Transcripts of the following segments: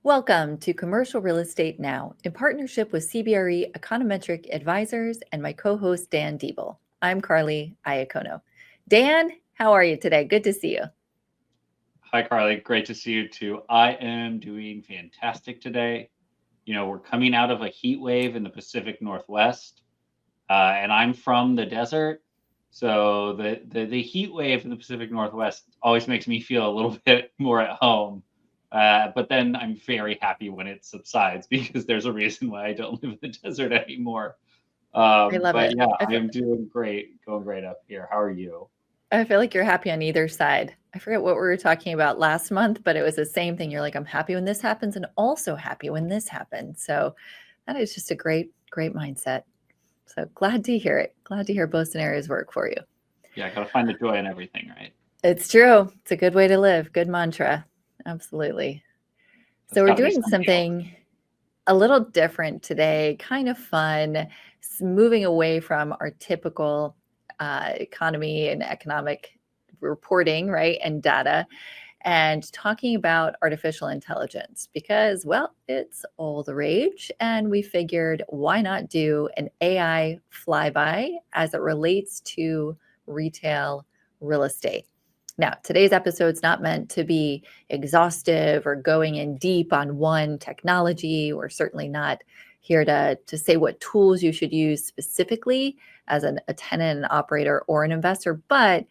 Welcome to Commercial Real Estate Now in partnership with CBRE Econometric Advisors and my co-host Dan Diebel. I'm Carly Iacono. Dan, how are you today? Good to see you. Hi, Carly. Great to see you too. I am doing fantastic today. We're coming out of a heat wave in the Pacific Northwest, and I'm from the desert. So the heat wave in the Pacific Northwest always makes me feel a little bit more at home. But then I'm very happy when it subsides because there's a reason why I don't live in the desert anymore. I love But it. yeah, I am doing great, going great up here. How are you? I feel like you're happy on either side. I forget what we were talking about last month, but it was the same thing. You're like, I'm happy when this happens and also happy when this happens. So that is just a great mindset. So glad to hear it. Glad to hear both scenarios work for you. Yeah, I gotta find the joy in everything, right? It's true. It's a good way to live. Good mantra. Absolutely. So That's we're got to be doing something else. something a little different today, kind of fun, moving away from our typical economy and economic reporting, right, and data, and talking about artificial intelligence because, well, it's all the rage. And we figured why not do an AI flyby as it relates to retail real estate. Now, today's episode is not meant to be exhaustive or going in deep on one technology. We're certainly not here to say what tools you should use specifically as a tenant, an operator, or an investor, but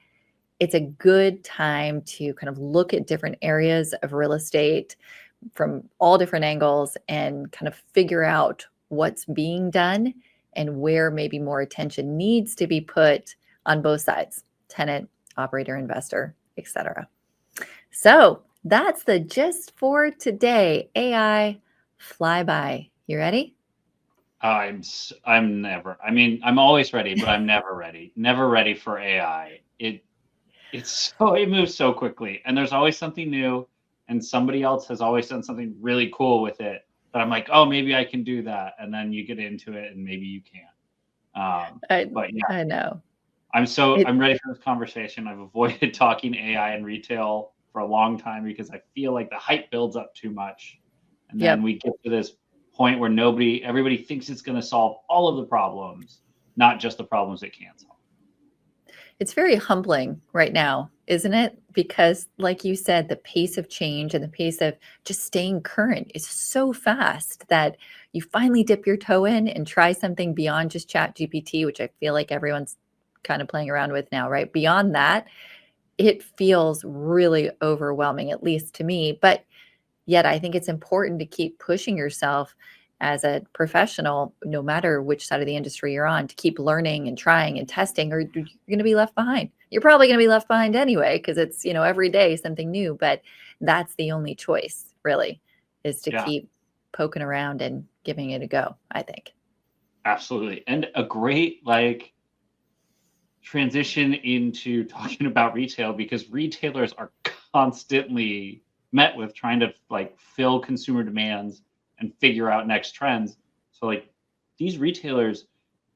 it's a good time to kind of look at different areas of real estate from all different angles and kind of figure out what's being done and where maybe more attention needs to be put on both sides, tenant, operator, investor, etc. So that's the gist for today. AI flyby. You ready? I'm never. I mean, I'm always ready, but I'm never ready. Never ready for AI. It moves so quickly, and there's always something new, and somebody else has always done something really cool with it. That I'm like, oh, maybe I can do that, and then you get into it, and maybe you can't. I, But yeah, I know. I'm ready for this conversation. I've avoided talking AI and retail for a long time because I feel like the hype builds up too much, and then Yep. we get to this point where everybody thinks it's going to solve all of the problems, not just the problems it can solve. It's very humbling right now, isn't it? Because, like you said, the pace of change and the pace of just staying current is so fast that you finally dip your toe in and try something beyond just Chat GPT, which I feel like everyone's kind of playing around with now, right? Beyond that, it feels really overwhelming, at least to me. But yet, I think it's important to keep pushing yourself as a professional, no matter which side of the industry you're on, to keep learning and trying and testing, or you're going to be left behind. You're probably going to be left behind anyway, because it's, every day something new, but that's the only choice, really, is to Yeah, keep poking around and giving it a go, I think. absolutely, and a great transition into talking about retail because retailers are constantly met with trying to fill consumer demands and figure out next trends. So these retailers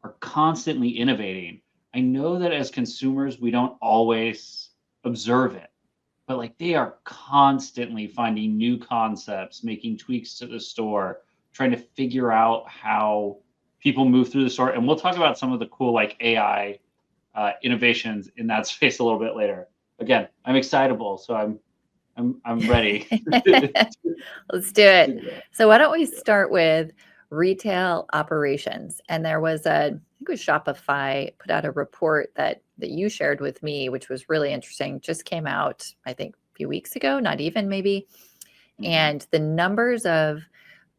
are constantly innovating. I know that as consumers we don't always observe it, but they are constantly finding new concepts, making tweaks to the store, trying to figure out how people move through the store. And we'll talk about some of the cool AI innovations in that space a little bit later. Again, I'm excitable, so I'm ready. Let's do it. So why don't we start with retail operations? And there was I think it was Shopify put out a report that you shared with me, which was really interesting. Just came out, I think, a few weeks ago, not even maybe. Mhm. And the numbers of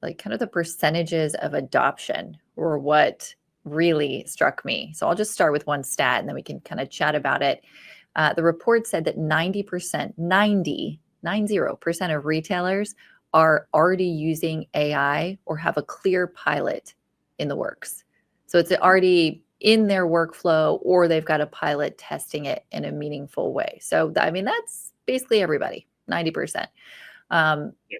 kind of the percentages of adoption were what really struck me. So I'll just start with one stat and then we can kind of chat about it. The report said that 90%, 90% of retailers are already using AI or have a clear pilot in the works. So it's already in their workflow or they've got a pilot testing it in a meaningful way. So, I mean, that's basically everybody, 90%. Um, Yeah.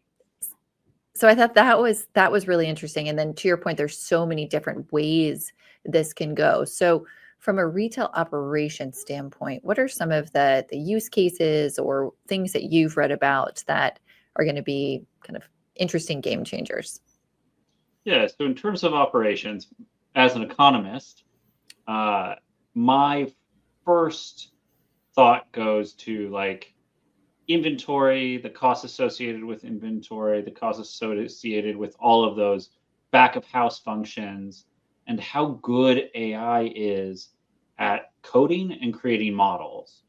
so I thought that was really interesting. And then to your point, there's so many different ways this can go. So from a retail operation standpoint, what are some of the use cases or things that you've read about that are going to be kind of interesting game changers. Yeah. So in terms of operations, as an economist, my first thought goes to like inventory, the costs associated with inventory, the costs associated with all of those back of house functions, and how good AI is at coding and creating models.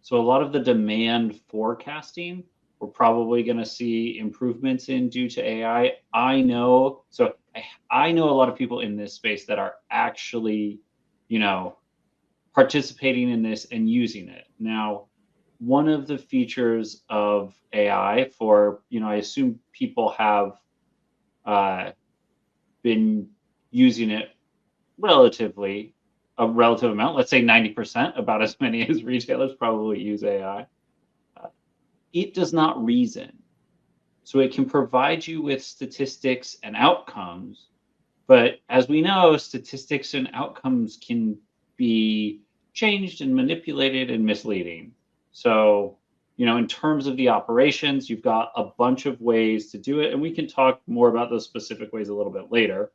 So a lot of the demand forecasting, we're probably going to see improvements in due to AI. I know a lot of people in this space that are actually, you know, participating in this and using it. Now, one of the features of AI for, I assume people have uh, been using it relatively, a relative amount, let's say 90%, about as many as retailers probably use AI. Uh, it does not reason. So it can provide you with statistics and outcomes. But as we know, statistics and outcomes can be changed and manipulated and misleading. So, in terms of the operations, you've got a bunch of ways to do it. And we can talk more about those specific ways a little bit later.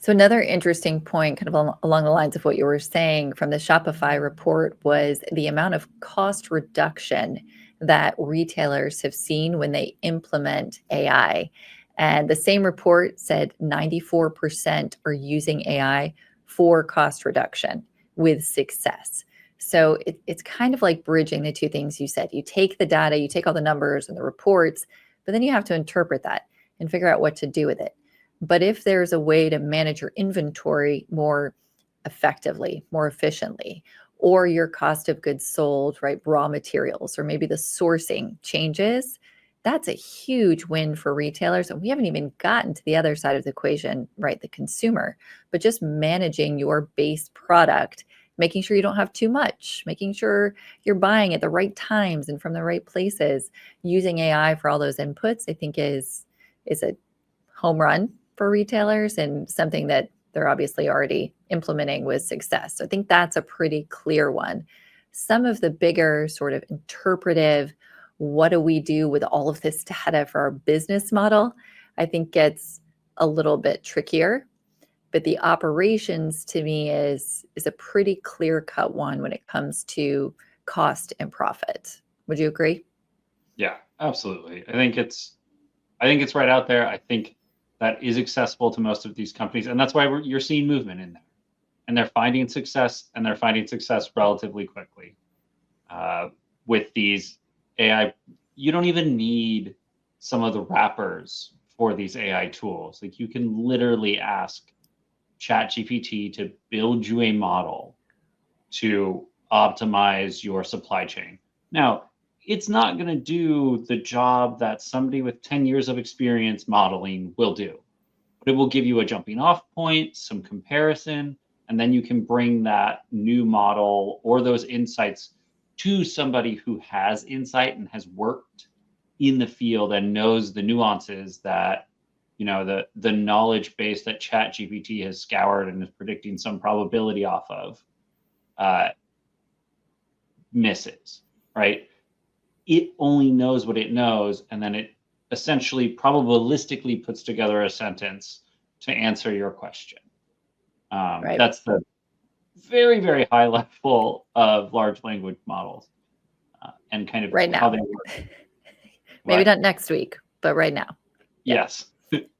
So another interesting point, kind of along the lines of what you were saying from the Shopify report, was the amount of cost reduction that retailers have seen when they implement AI. And the same report said 94% are using AI for cost reduction with success. So it's kind of like bridging the two things you said. You take the data, you take all the numbers and the reports, but then you have to interpret that and figure out what to do with it. But if there's a way to manage your inventory more effectively, more efficiently, or your cost of goods sold, right, raw materials, or maybe the sourcing changes, that's a huge win for retailers. And we haven't even gotten to the other side of the equation, right, the consumer, but just managing your base product, making sure you don't have too much, making sure you're buying at the right times and from the right places, using AI for all those inputs, I think is a home run for retailers and something that they're obviously already implementing with success. So I think that's a pretty clear one. Some of the bigger sort of interpretive, what do we do with all of this data for our business model, I think gets a little bit trickier. But the operations to me is a pretty clear cut one when it comes to cost and profit. Would you agree? Yeah, absolutely. I think it's right out there. I think that is accessible to most of these companies, and that's why you're seeing movement in there, and they're finding success, and they're finding success relatively quickly with these AI. You don't even need some of the wrappers for these AI tools. Like you can literally ask ChatGPT to build you a model to optimize your supply chain. Now, it's not going to do the job that somebody with 10 years of experience modeling will do, but it will give you a jumping off point, some comparison, and then you can bring that new model or those insights to somebody who has insight and has worked in the field and knows the nuances that the knowledge base that ChatGPT has scoured and is predicting some probability off of misses, right? It only knows what it knows, and then it essentially probabilistically puts together a sentence to answer your question. Right. That's the very, very high level of large language models and kind of Right how now. they work. Maybe What? not next week, but right now. Yeah. Yes.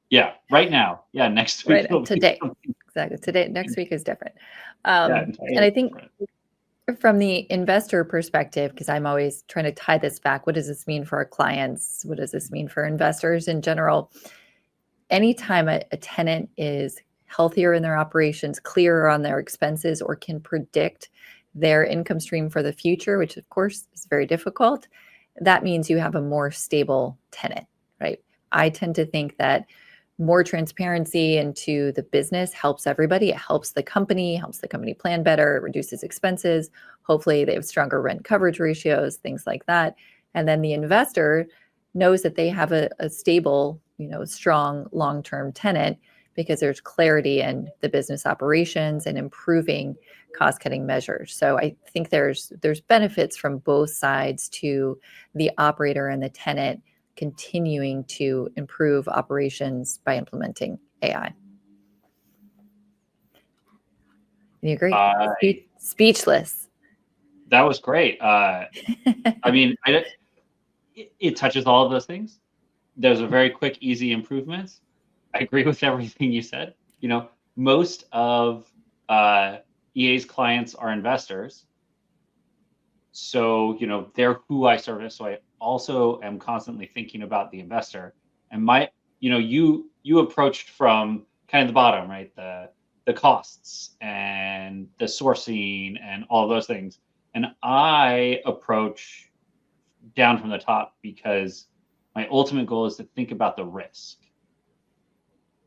Yeah, right now. Yeah, next week Right will be today. something Exactly. Today, next week is different. And entirely I think different. from the investor perspective, because I'm always trying to tie this back, what does this mean for our clients? What does this mean for investors in general? Anytime a tenant is healthier in their operations, clearer on their expenses, or can predict their income stream for the future, which of course is very difficult, that means you have a more stable tenant, right? I tend to think that more transparency into the business helps everybody. It helps the company plan better, it reduces expenses. Hopefully they have stronger rent coverage ratios, things like that. And then the investor knows that they have a stable, strong long-term tenant because there's clarity in the business operations and improving cost-cutting measures. So I think there's benefits from both sides to the operator and the tenant continuing to improve operations by implementing AI. You agree? Speechless. That was great. I mean, it touches all of those things. Those are very quick, easy improvements. I agree with everything you said. You know, most of EA's clients are investors. So, you know, they're who I service. So I also am constantly thinking about the investor. And you approached from kind of the bottom, right? The costs and the sourcing and all those things. And I approach down from the top because my ultimate goal is to think about the risk.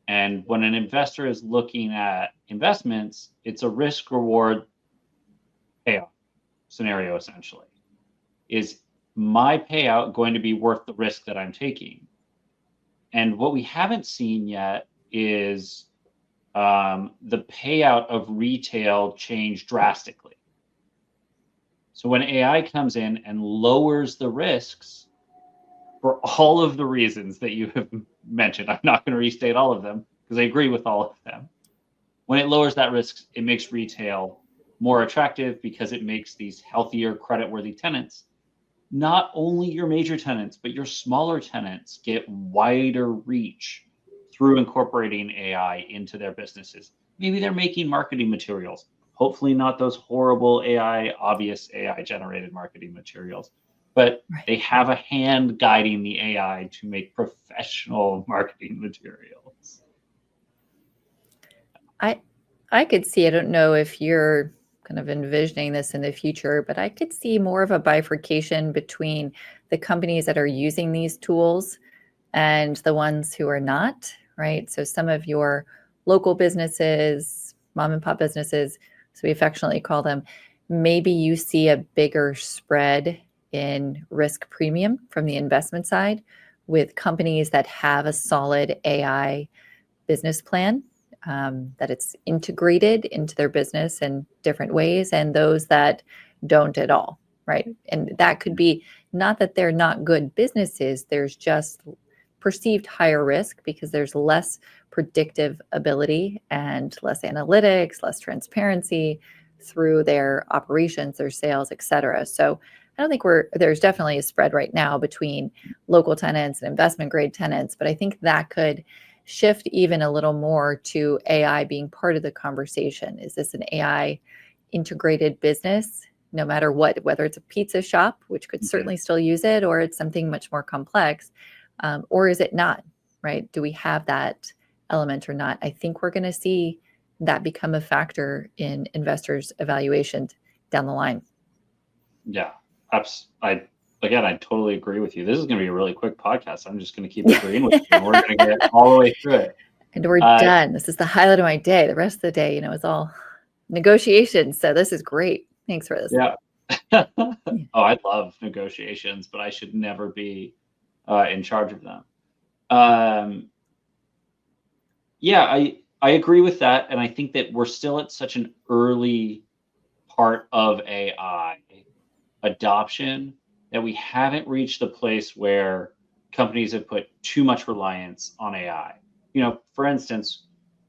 And when an investor is looking at investments, it's a risk reward payoff scenario, essentially. Is my payout going to be worth the risk that I'm taking? And what we haven't seen yet is the payout of retail change drastically. So when AI comes in and lowers the risks for all of the reasons that you have mentioned, I'm not going to restate all of them because I agree with all of them. When it lowers that risk, it makes retail more attractive because it makes these healthier, credit-worthy tenants. Not only your major tenants, but your smaller tenants get wider reach through incorporating AI into their businesses. Maybe they're making marketing materials. Hopefully not those horrible obvious AI-generated marketing materials, but they have a hand guiding the AI to make professional marketing materials. I could see, I don't know if you're kind of envisioning this in the future, but I could see more of a bifurcation between the companies that are using these tools and the ones who are not, right? So some of your local businesses, mom and pop businesses, so we affectionately call them, maybe you see a bigger spread in risk premium from the investment side with companies that have a solid AI business plan, that it's integrated into their business in different ways, and those that don't at all, right? And that could be not that they're not good businesses, there's just perceived higher risk because there's less predictive ability and less analytics, less transparency through their operations, their sales, et cetera. So I don't think there's definitely a spread right now between local tenants and investment grade tenants, but I think that could shift even a little more to AI being part of the conversation. Is this an AI integrated business, no matter what, whether it's a pizza shop, which could certainly still use it, or it's something much more complex, or is it not, right? Do we have that element or not? I think we're going to see that become a factor in investors' evaluations down the line. Yeah, I totally agree with you. This is going to be a really quick podcast. I'm just going to keep agreeing with you. And we're going to get all the way through it. And we're done. This is the highlight of my day. The rest of the day, is all negotiations. So this is great. Thanks for this. Yeah. Oh, I love negotiations, but I should never be in charge of them. Yeah, I agree with that. And I think that we're still at such an early part of AI adoption that we haven't reached the place where companies have put too much reliance on AI. For instance,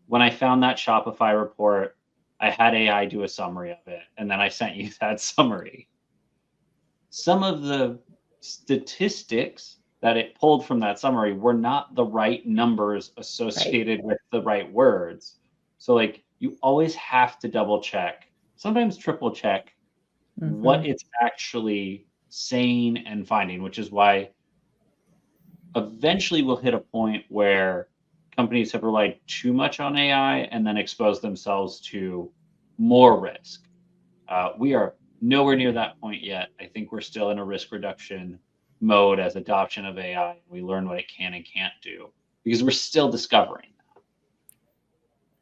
when I found that Shopify report, I had AI do a summary of it, and then I sent you that summary. Some of the statistics that it pulled from that summary were not the right numbers associated with the right words. So you always have to double check, sometimes triple check what it's actually saying and finding, which is why eventually we'll hit a point where companies have relied too much on AI and then exposed themselves to more risk. We are nowhere near that point yet. I think we're still in a risk reduction mode as adoption of AI. We learn what it can and can't do because we're still discovering that.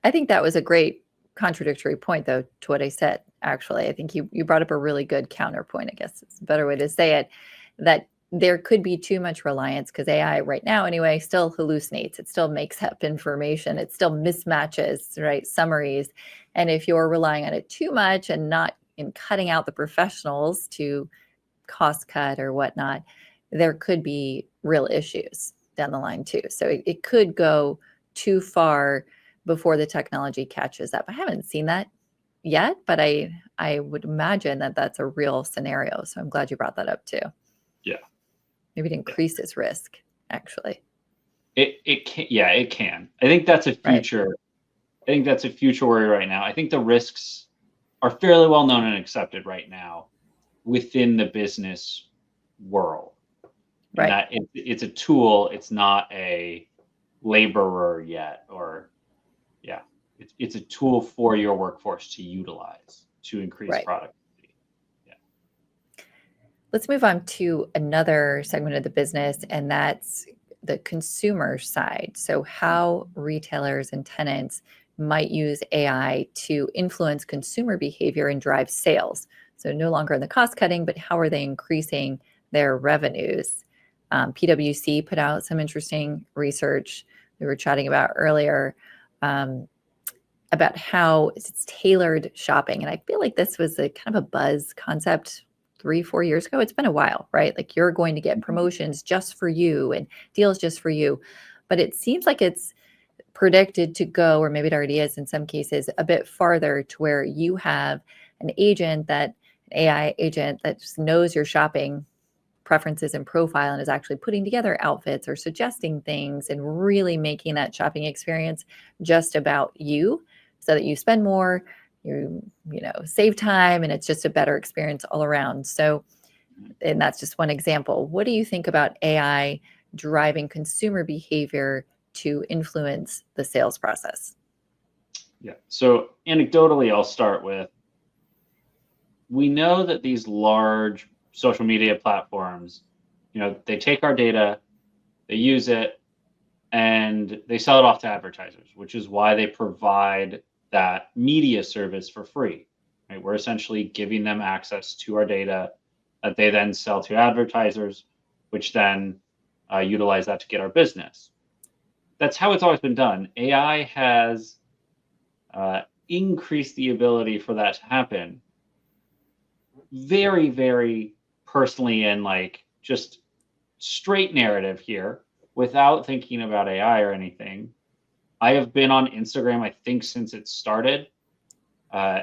I think that was a great contradictory point, though, to what I said. Actually, I think you brought up a really good counterpoint. I guess it's a better way to say it, that there could be too much reliance because AI right now anyway still hallucinates. It still makes up information. It still mismatches, right, summaries. And if you're relying on it too much and not in cutting out the professionals to cost cut or whatnot, there could be real issues down the line too. So it could go too far before the technology catches up. I haven't seen that yet, but I would imagine that that's a real scenario. So I'm glad you brought that up too. Yeah. Maybe it Yeah. increases risk, actually. It can, yeah, it can. I think that's a Right. future. I think that's a future worry right now. I think the risks are fairly well known and accepted right now within the business world, and Right. that it's a tool. It's not a laborer yet, or yeah, it's a tool for your workforce to utilize to increase Right. productivity. Yeah. Let's move on to another segment of the business, and that's the consumer side. So, how retailers and tenants might use AI to influence consumer behavior and drive sales. So, no longer in the cost cutting, but how are they increasing their revenues? PwC put out some interesting research we were chatting about earlier. Um, about how it's tailored shopping. And I feel like this was a kind of a buzz concept 3, 4 years ago. It's been a while, right? Like you're going to get Mhm. promotions just for you and deals just for you. But it seems like it's predicted to go, or maybe it already is in some cases, a bit farther to where you have an agent that, an AI agent that just knows your shopping preferences and profile and is actually putting together outfits or suggesting things and really making that shopping experience just about you so that you spend more, you save time, and it's just a better experience all around. So, and that's just one example. What do you think about AI driving consumer behavior to influence the sales process? Yeah. So anecdotally, I'll start with, we know that these large social media platforms, they take our data, they use it, and they sell it off to advertisers, which is why they provide that media service for free. Right? We're essentially giving them access to our data that they then sell to advertisers, which then utilize that to get our business. That's how it's always been done. AI has increased the ability for that to happen very, very personally, and like just straight narrative here without thinking about AI or anything. I have been on Instagram, I think, since it started. Uh,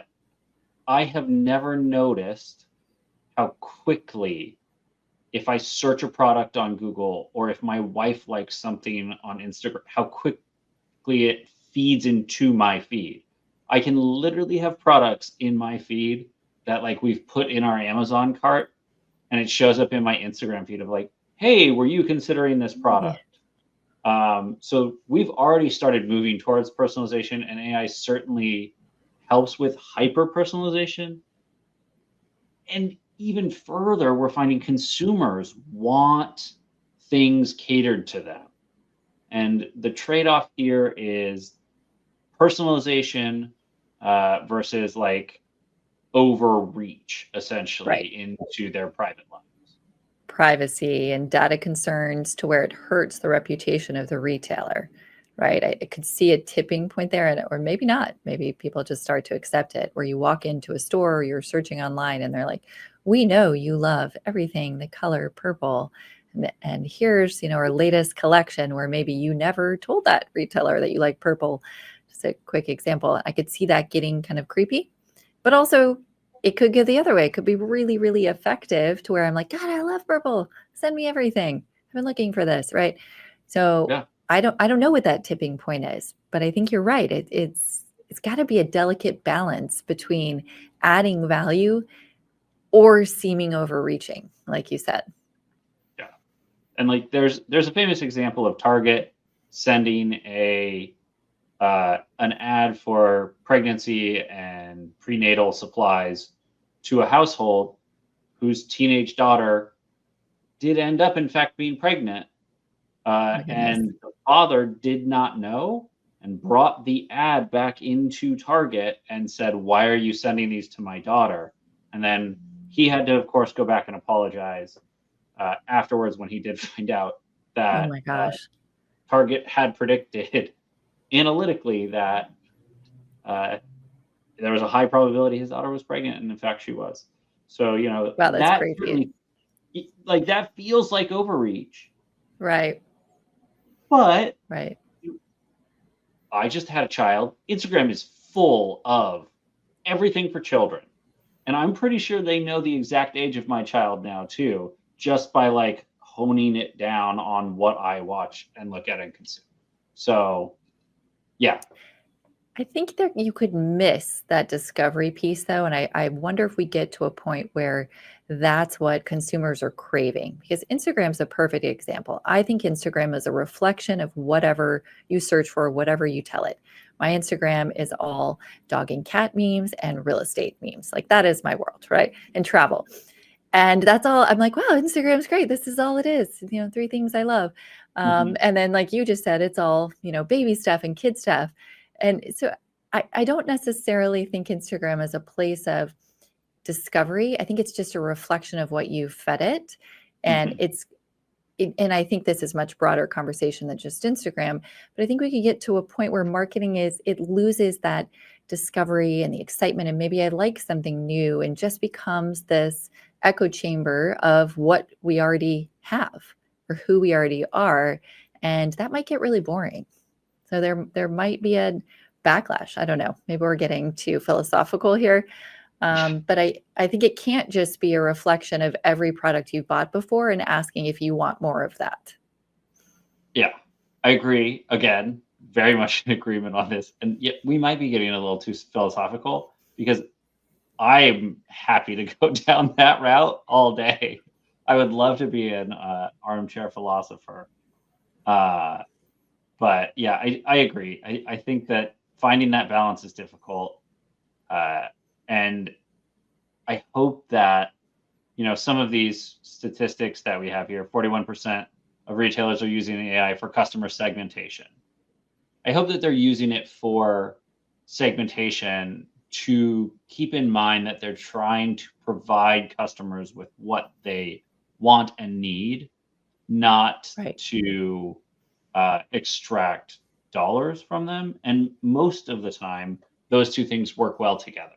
I have never noticed how quickly, if I search a product on Google or if my wife likes something on Instagram, how quickly it feeds into my feed. I can literally have products in my feed that like we've put in our Amazon cart, and it shows up in my Instagram feed of like, hey, were you considering this Yeah. product? So we've already started moving towards personalization, and AI certainly helps with hyper personalization. And even further, we're finding consumers want things catered to them. And the trade off here is personalization versus like overreach, Right. essentially, into their private lives. Privacy and data concerns to where it hurts the reputation of the retailer, right? I could see a tipping point there, and or maybe not. Maybe people just start to accept it. Where you walk into a store or you're searching online, and they're like, "We know you love everything the color purple, and here's our latest collection." Where maybe you never told that retailer that you like purple. Just a quick example. I could see that getting kind of creepy, but also it could go the other way. It could be really, really effective to where I'm like, God, I love purple. Send me everything. I've been looking for this, right? So Yeah. I don't know what that tipping point is, but I think you're right. It's got to be a delicate balance between adding value or seeming overreaching, like you said. Yeah. And like there's a famous example of Target sending a an ad for pregnancy and prenatal supplies to a household whose teenage daughter did end up, in fact, being pregnant. My goodness. And the father did not know and brought the ad back into Target and said, "Why are you sending these to my daughter?" And then he had to, of course, go back and apologize afterwards when he did find out Oh that my gosh. Target had predicted analytically that uh, there was a high probability his daughter was pregnant, and in fact, she was. So Wow, that's that crazy. certainly, like, that feels like overreach, Right. But Right. I just had a child. Instagram is full of everything for children. And I'm pretty sure they know the exact age of my child now too, just by like honing it down on what I watch and look at and consume. So yeah. I think that you could miss that discovery piece though, and I wonder if we get to a point where that's what consumers are craving, because Instagram's a perfect example. I think Instagram is a reflection of whatever you search for, whatever you tell it. My Instagram is all dog and cat memes and real estate memes. Like that is my world, right? And travel. And that's all. I'm like, wow, Instagram's great. This is all it is. You know, three things I love. Mhm. And then, like you just said, it's all, baby stuff and kid stuff. And so I don't necessarily think Instagram is a place of discovery. I think it's just a reflection of what you fed it. And Mhm. and I think this is much broader conversation than just Instagram, but I think we could get to a point where marketing it loses that discovery and the excitement. And maybe I like something new and just becomes this echo chamber of what we already have or who we already are. And that might get really boring. So there might be a backlash. I don't know. Maybe we're getting too philosophical here. But I think it can't just be a reflection of every product you've bought before and asking if you want more of that. Yeah. I agree. Again, very much in agreement on this. And yet we might be getting a little too philosophical because I'm happy to go down that route all day. I would love to be an armchair philosopher. Uh, but yeah, I agree. I think that finding that balance is difficult. Uh, and I hope that, some of these statistics that we have here, 41% of retailers are using AI for customer segmentation. I hope that they're using it for segmentation to keep in mind that they're trying to provide customers with what they want and need, not Right. to extract dollars from them. And most of the time, those two things work well together.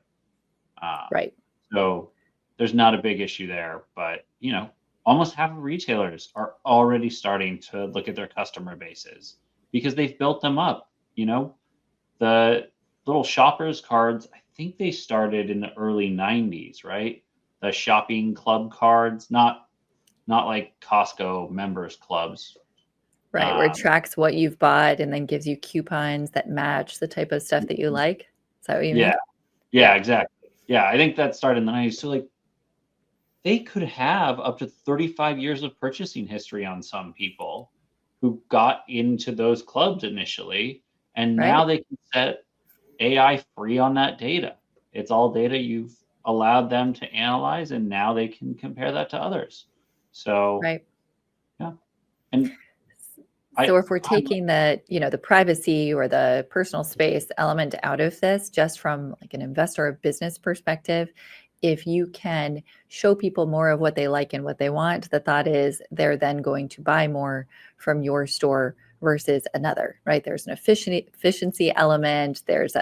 Um, Right. so there's not a big issue there. But, almost half of retailers are already starting to look at their customer bases because they've built them up. The little shoppers cards, I think they started in the early 90s, right? The shopping club cards, not like Costco members clubs. Right. Where it Um, tracks what you've bought and then gives you coupons that match the type of stuff that you like. Is that what you yeah, mean? yeah, Yeah. exactly. Yeah, I think that started in the 90s. So like they could have up to 35 years of purchasing history on some people who got into those clubs initially, and now Right. they can set AI free on that data. It's all data you've allowed them to analyze, and now they can compare that to others. So, Right. yeah, and So I if we're I'm taking the privacy or the personal space element out of this, just from like an investor or business perspective, if you can show people more of what they like and what they want, the thought is they're then going to buy more from your store versus another, right? There's an efficiency element. There's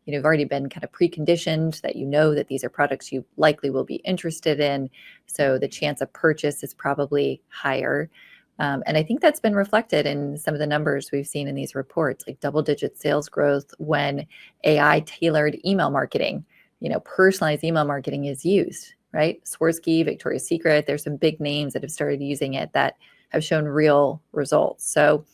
you've already been kind of preconditioned that you know that these are products you likely will be interested in. So the chance of purchase is probably higher. And I think that's been reflected in some of the numbers we've seen in these reports, like double-digit sales growth when AI tailored email marketing, personalized email marketing is used, right? Swarovski, Victoria's Secret, there's some big names that have started using it that have shown real results. So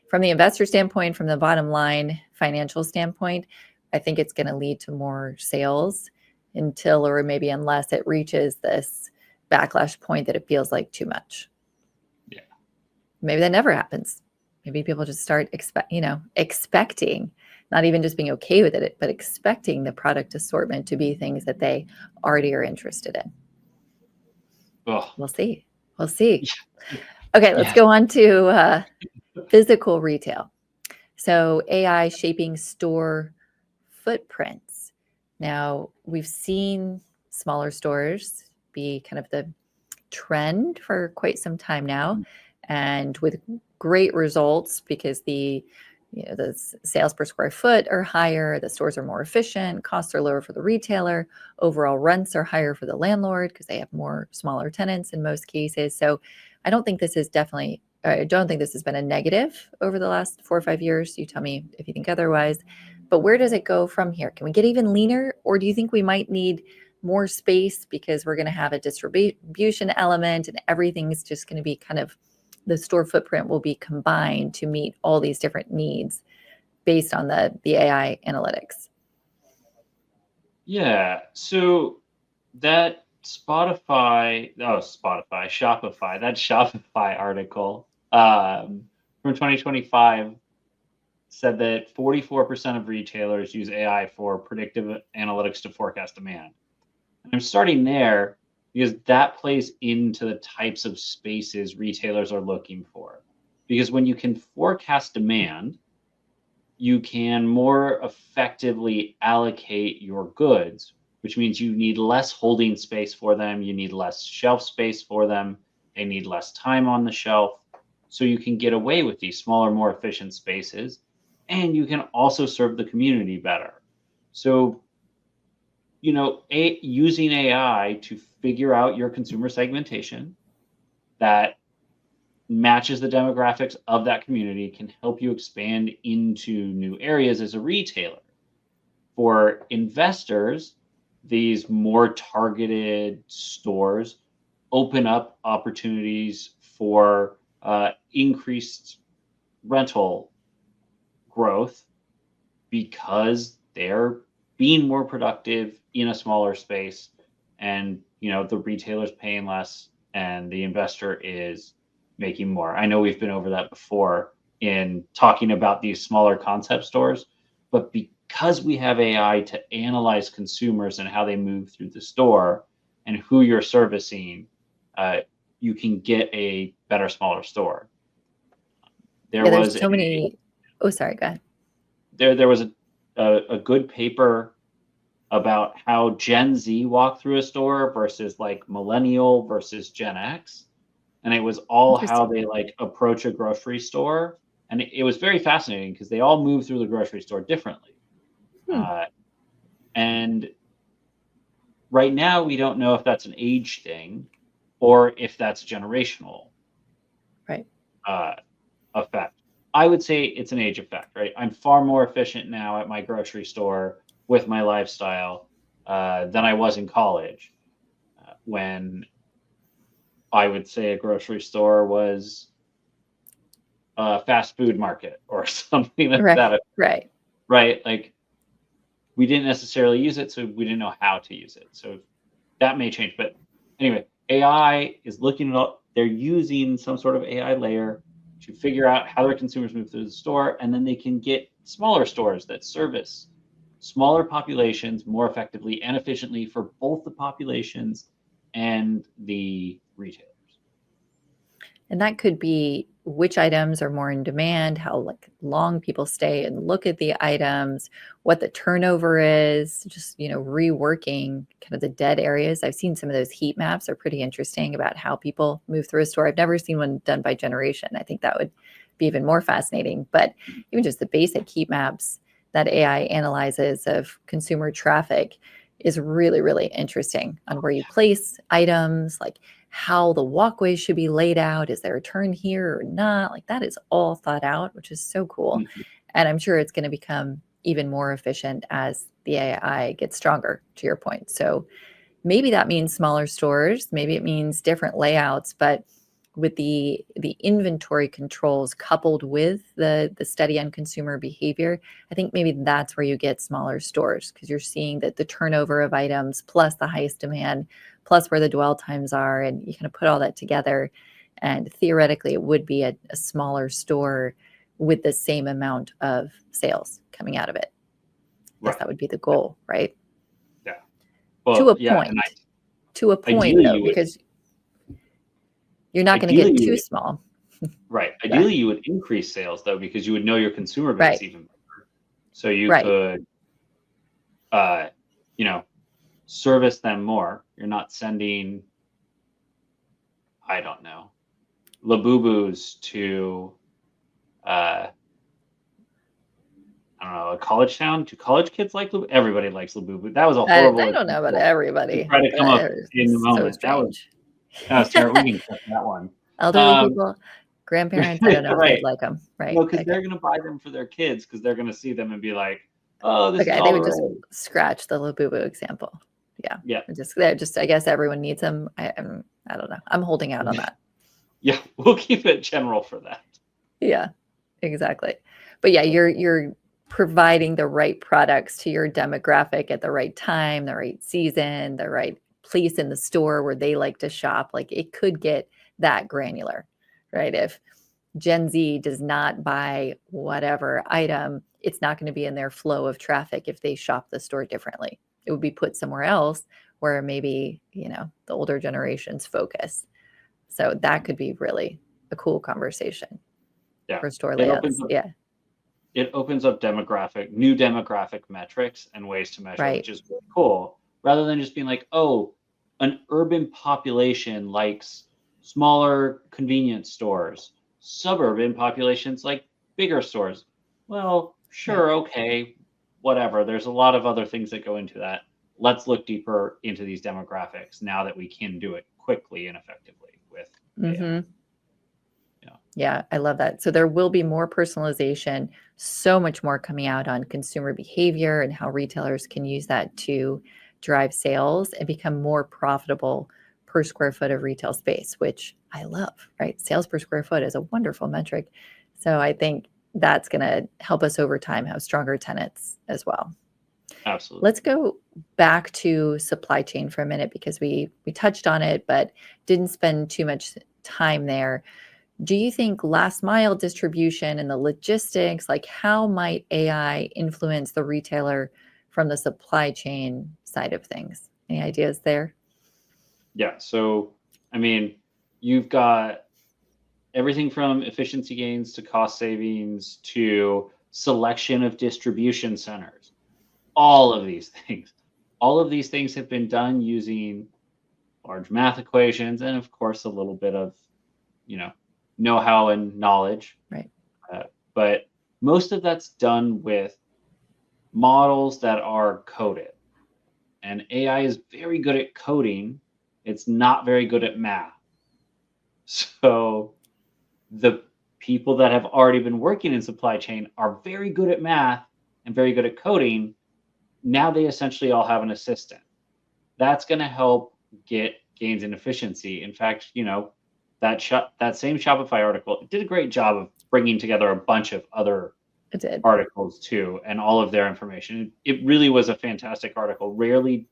from the investor standpoint, from the bottom line financial standpoint, I think it's going to lead to more sales until, or maybe unless it reaches this backlash point that it feels like too much. yeah, Maybe that never happens. Maybe people just start expecting, not even just being okay with it, but expecting the product assortment to be things that they already are interested in. ugh, We'll see. We'll see. yeah, Okay, let's yeah. go on to physical retail. So AI shaping store footprints. Now, we've seen smaller stores be kind of the trend for quite some time now, and with great results because the sales per square foot are higher, the stores are more efficient, costs are lower for the retailer, overall rents are higher for the landlord because they have more smaller tenants in most cases. So I don't think this is definitely I don't think this has been a negative over the last 4 or 5 years. You tell me if you think otherwise. But where does it go from here? Can we get even leaner, or do you think we might need more space because we're going to have a distribution element and everything's just going to be kind of the store footprint will be combined to meet all these different needs based on the AI analytics? Yeah. So that Shopify, that Shopify article from 2025 said that 44% of retailers use AI for predictive analytics to forecast demand. And I'm starting there because that plays into the types of spaces retailers are looking for. Because when you can forecast demand, you can more effectively allocate your goods, which means you need less holding space for them, you need less shelf space for them, they need less time on the shelf. So you can get away with these smaller, more efficient spaces, and you can also serve the community better. So, using AI to figure out your consumer segmentation that matches the demographics of that community can help you expand into new areas as a retailer. For investors, these more targeted stores open up opportunities for increased rental growth because they're being more productive in a smaller space, and the retailer's paying less and the investor is making more. I know we've been over that before in talking about these smaller concept stores, but because we have AI to analyze consumers and how they move through the store and who you're servicing, you can get a better, smaller store. There Yeah, was there's so many. Oh, sorry, go ahead. there was a good paper about how Gen Z walk through a store versus like millennial versus Gen X. And it was all how Interesting. they like approach a grocery store. And it was very fascinating because they all move through the grocery store differently. Hmm. And right now, we don't know if that's an age thing or if that's generational Right. effect. I would say it's an age effect, right? I'm far more efficient now at my grocery store with my lifestyle than I was in college when I would say a grocery store was a fast food market or something like Right. that, Right. right? Like we didn't necessarily use it, so we didn't know how to use it. So that may change. But anyway, AI is looking at they're using some sort of AI layer to figure out how their consumers move through the store, and then they can get smaller stores that service smaller populations more effectively and efficiently for both the populations and the retailers. And that could be which items are more in demand, how like long people stay and look at the items, what the turnover is, just, reworking kind of the dead areas. I've seen some of those heat maps are pretty interesting about how people move through a store. I've never seen one done by generation. I think that would be even more fascinating. But even just the basic heat maps that AI analyzes of consumer traffic is really, really interesting on where you place items, like how the walkways should be laid out. Is there a turn here or not? Like that is all thought out, which is so cool. Mhm. And I'm sure it's going to become even more efficient as the AI gets stronger, to your point. So maybe that means smaller stores, maybe it means different layouts, but with the inventory controls coupled with the study on consumer behavior, I think maybe that's where you get smaller stores because you're seeing that the turnover of items plus the highest demand plus where the dwell times are, and you kind of put all that together, and theoretically it would be a smaller store with the same amount of sales coming out of it. I guess Right. that would be the goal, right? Yeah. To Well, a yeah, and point. To a point ideally though, you would because you're not going to ideally get you too would small. right. Yeah. Ideally you would increase sales though because you would know your consumer base Right. even better. So you Right. could uh you know service them more. You're not sending, I don't know, Labubus to uh I don't know, a college town. Do college kids like Labubu? Everybody likes Labubu. That was a I horrible don't know about example to everybody, try to come but up it's in the so moment. strange. That was terrible. We can cut that one. Elderly Um, people. Grandparents, I don't know if they'd Right. like them. Right. No, because Okay. they're gonna buy them for their kids because they're gonna see them and be like, "Oh, this is Okay. They all would just right." scratch the Labubu example. Yeah. Yeah, They're just, I guess everyone needs them. I don't know. I'm holding out on that. yeah. We'll keep it general for that. Yeah, exactly. But yeah, you're providing the right products to your demographic at the right time, the right season, the right place in the store where they like to shop. Like it could get that granular, right? If Gen Z does not buy whatever item, it's not going to be in their flow of traffic if they shop the store differently. It would be put somewhere else where maybe, the older generations focus. So that could be really a cool conversation Yeah, for store it opens layouts. up Yeah, new demographic metrics and ways to measure, right. which is really cool. Rather than just being like, oh, an urban population likes smaller convenience stores, suburban populations like bigger stores. Well, Right. sure, okay, whatever. There's a lot of other things that go into that. Let's look deeper into these demographics now that we can do it quickly and effectively with AI. Mhm. Yeah, Yeah, I love that. So there will be more personalization, so much more coming out on consumer behavior and how retailers can use that to drive sales and become more profitable per square foot of retail space, which I love, right? Sales per square foot is a wonderful metric. So I think that's going to help us over time have stronger tenants as well. absolutely. Let's go back to supply chain for a minute because we touched on it but didn't spend too much time there. Do you think last mile distribution and the logistics, like how might AI influence the retailer from the supply chain side of things? Any ideas there? Yeah. So, I mean, you've got everything from efficiency gains to cost savings to selection of distribution centers. All of these things. All of these things have been done using large math equations and, of course, a little bit of, you know, know-how and knowledge. Right. But most of that's done with models that are coded. And AI is very good at coding. It's not very good at math. So the people that have already been working in supply chain are very good at math and very good at coding. Now they essentially all have an assistant. That's going to help get gains in efficiency. In fact, that same Shopify article did a great job of bringing together a bunch of other It did. articles too and all of their information. It really was a fantastic article. Rarely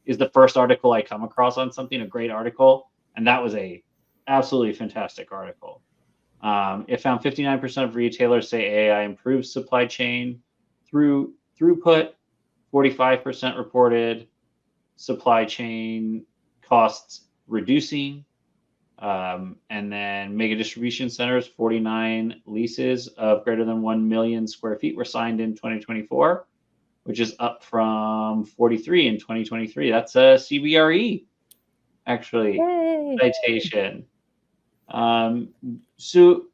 is the first article I come across on something a great article, and that was a absolutely fantastic article. It found 59% of retailers say AI improves supply chain through throughput. 45% reported supply chain costs reducing. And then mega distribution centers, 49 leases of greater than 1 million square feet were signed in 2024, which is up from 43 in 2023. That's a CBRE, actually, Yay. citation. Um, so,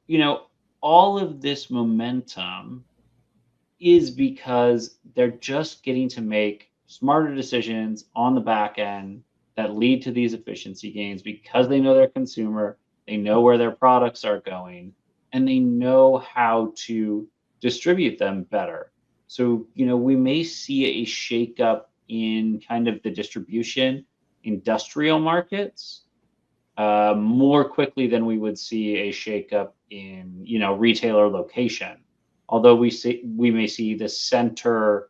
all of this momentum is because they're just getting to make smarter decisions on the back end that lead to these efficiency gains because they know their consumer, they know where their products are going, and they know how to distribute them better. So, we may see a shakeup in kind of the distribution industrial markets more quickly than we would see a shakeup in, retailer location. Although we may see the center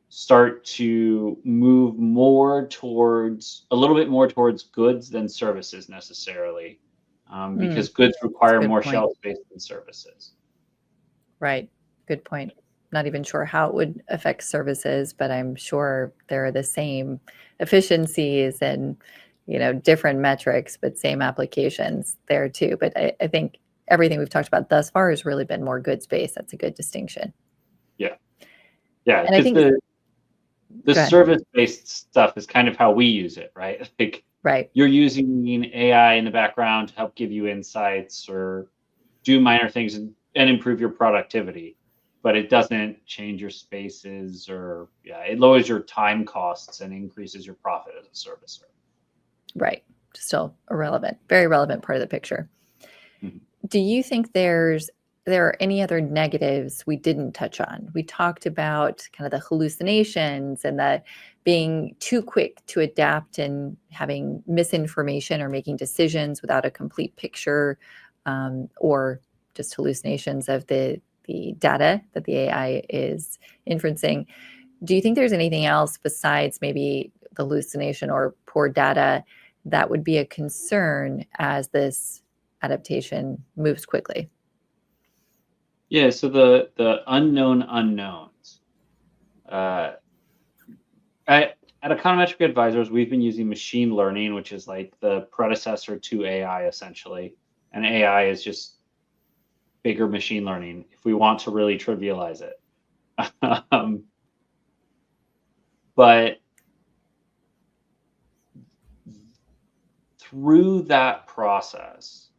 start to move a little bit more towards goods than services necessarily, Mm, because goods that's a require good more point. shelf space than services. Right. Good point. Not even sure how it would affect services, but I'm sure they're the same efficiencies and, different metrics, but same applications there too. But I think everything we've talked about thus far has really been more goods based. That's a good distinction. Yeah, yeah, And I because think, the go ahead. service-based stuff is kind of how we use it, right? Like Right. you're using AI in the background to help give you insights or do minor things and improve your productivity, but it doesn't change your spaces or yeah, it lowers your time costs and increases your profit as a servicer. Right. Still a relevant, very relevant part of the picture. Mhm. Do you think there are any other negatives we didn't touch on? We talked about kind of the hallucinations and the being too quick to adapt and having misinformation or making decisions without a complete picture, or just hallucinations of the data that the AI is inferencing. Do you think there's anything else besides maybe the hallucination or poor data that would be a concern as this adaptation moves quickly? Yeah, so the unknown unknowns. Uh, at Econometric Advisors, we've been using machine learning, which is like the predecessor to AI essentially. And AI is just bigger machine learning if we want to really trivialize it. um, but through that process,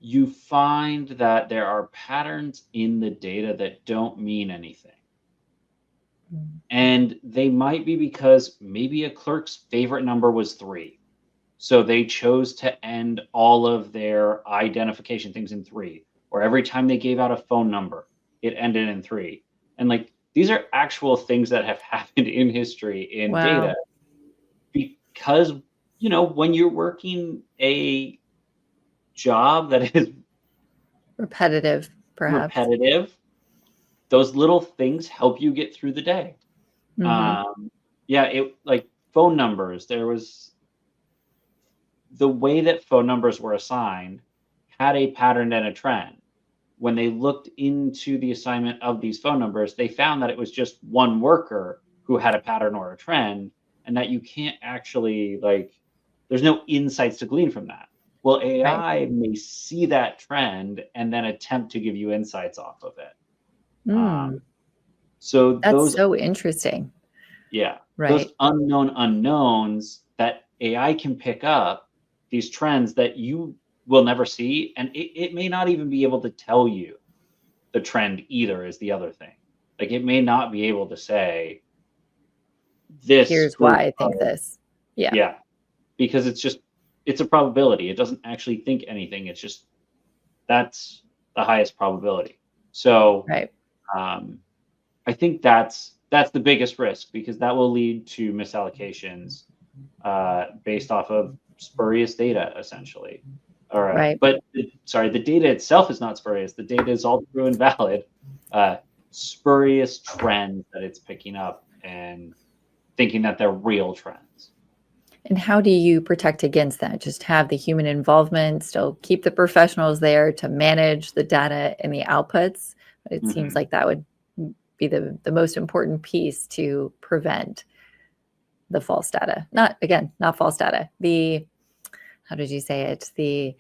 you find that there are patterns in the data that don't mean anything. Mm. And they might be because maybe a clerk's favorite number was 3. So they chose to end all of their identification things in 3. Or every time they gave out a phone number, it ended in 3. And like these are actual things that have happened in history in data Wow. because when you're working a job that is Repetitive, perhaps. repetitive, those little things help you get through the day. Hmm. Um, yeah, it like phone numbers. There was the way that phone numbers were assigned had a pattern and a trend. When they looked into the assignment of these phone numbers, they found that it was just one worker who had a pattern or a trend, and that you can't actually there's no insights to glean from that. Well, Right. AI may see that trend and then attempt to give you insights off of it. Um, Mm. so That's those so interesting. Yeah, those Right. unknown unknowns that AI can pick up, these trends that you will never see, and it may not even be able to tell you the trend either is the other thing. Like, it may not be able to say, "This Here's why group I think of" this. Yeah. Yeah, because it's a probability. It doesn't actually think anything, it's just that's the highest probability. So, Right. um I think that's the biggest risk because that will lead to misallocations based off of spurious data, essentially. All right, Right. but sorry, the data itself is not spurious. The data is all true and valid. Uh, Spurious trends that it's picking up and thinking that they're real trends. And how do you protect against that? Just have the human involvement, still keep the professionals there to manage the data and the outputs. It seems Hmm. like that would be the most important piece to prevent the false data. Not again, not false data. The how did you say it? The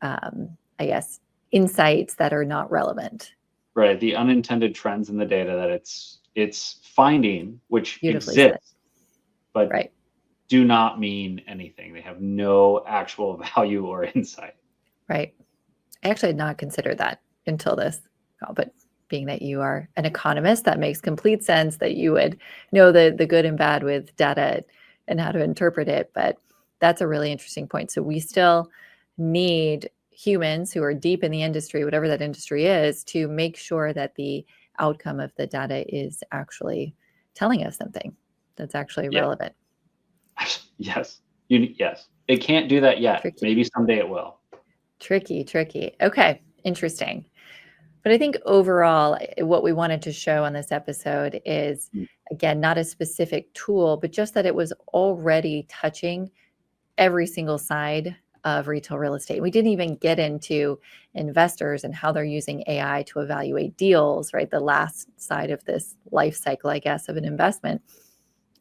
I guess insights that are not relevant. Right, the unintended trends in the data that it's finding, which Beautifully said. exist, but Right. do not mean anything. They have no actual value or insight. Right. I actually had not considered that until this call, but being that you are an economist, that makes complete sense that you would know the good and bad with data and how to interpret it. But that's a really interesting point. So we still need humans who are deep in the industry, whatever that industry is, to make sure that the outcome of the data is actually telling us something that's actually Yeah. relevant. Yes. Yes. It can't do that yet. Tricky, Maybe someday it will. tricky, tricky. Okay, interesting. But I think overall, what we wanted to show on this episode is, Mm. again, not a specific tool, but just that it was already touching every single side of retail real estate. We didn't even get into investors and how they're using AI to evaluate deals, right? The last side of this life cycle, I guess, of an investment,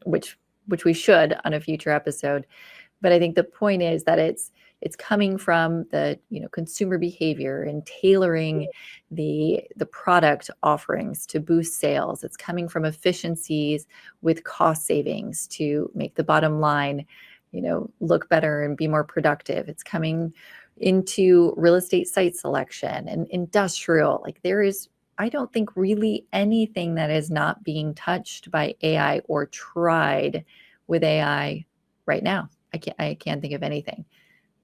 which which we should on a future episode. But I think the point is that it's coming from the consumer behavior and tailoring the product offerings to boost sales. It's coming from efficiencies with cost savings to make the bottom line look better and be more productive. It's coming into real estate site selection and industrial. Like there is, I don't think really anything that is not being touched by AI or tried with AI right now. I can't think of anything.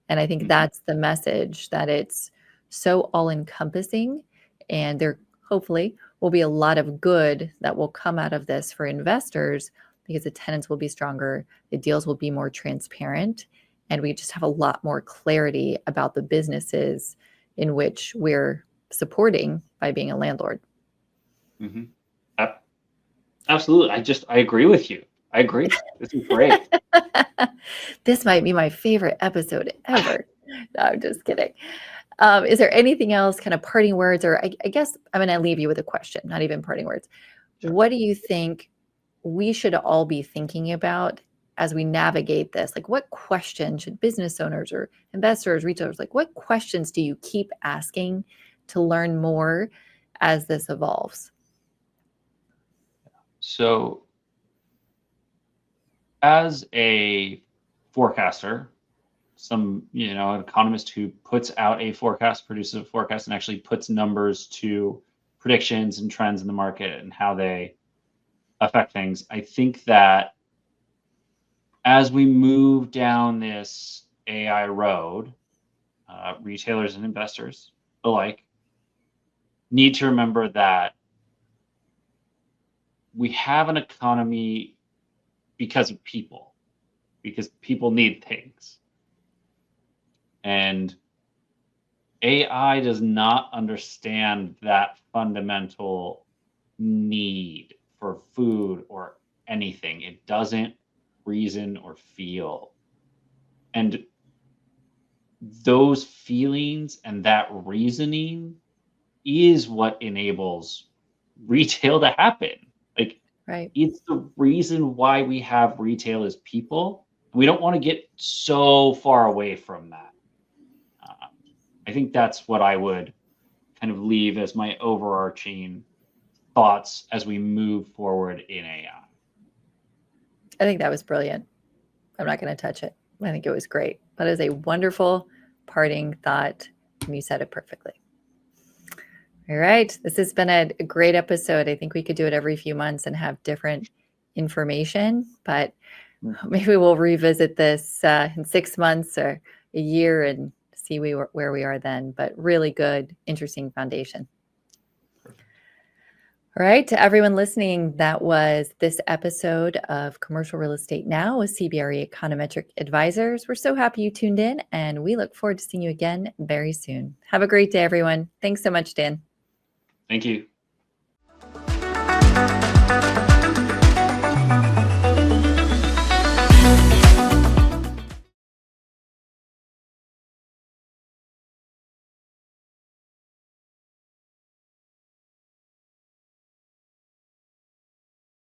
And I think that's the message, that it's so all-encompassing, and there hopefully will be a lot of good that will come out of this for investors, because the tenants will be stronger, the deals will be more transparent, and we just have a lot more clarity about the businesses in which we're supporting by being a landlord. Mm-hmm. Absolutely. I agree with you. I agree. This is great. This might be my favorite episode ever. No, I'm just kidding. Is there anything else, kind of parting words, or I guess I'm going to leave you with a question, not even parting words. Sure. What do you think we should all be thinking about as we navigate this? Like, what questions should business owners or investors, retailers, like, what questions do you keep asking to learn more as this evolves? So, as a forecaster, an economist who puts out a forecast, produces a forecast, and actually puts numbers to predictions and trends in the market and how they affect things, I think that as we move down this AI road, retailers and investors alike need to remember that we have an economy because people need things. And AI does not understand that fundamental need for food or anything. It doesn't reason or feel. And those feelings and that reasoning is what enables retail to happen. Like, Right. it's the reason why we have retail as people. We don't want to get so far away from that. I think that's what I would kind of leave as my overarching thoughts as we move forward in AI. I think that was brilliant. I'm not going to touch it. I think it was great. That is a wonderful parting thought, and you said it perfectly. All right. This has been a great episode. I think we could do it every few months and have different information, but maybe we'll revisit this in 6 months or a year and see where we are then. But really good, interesting foundation. All right, to everyone listening, that was this episode of Commercial Real Estate Now with CBRE Econometric Advisors. We're so happy you tuned in, and we look forward to seeing you again very soon. Have a great day, everyone. Thanks so much, Dan. Thank you.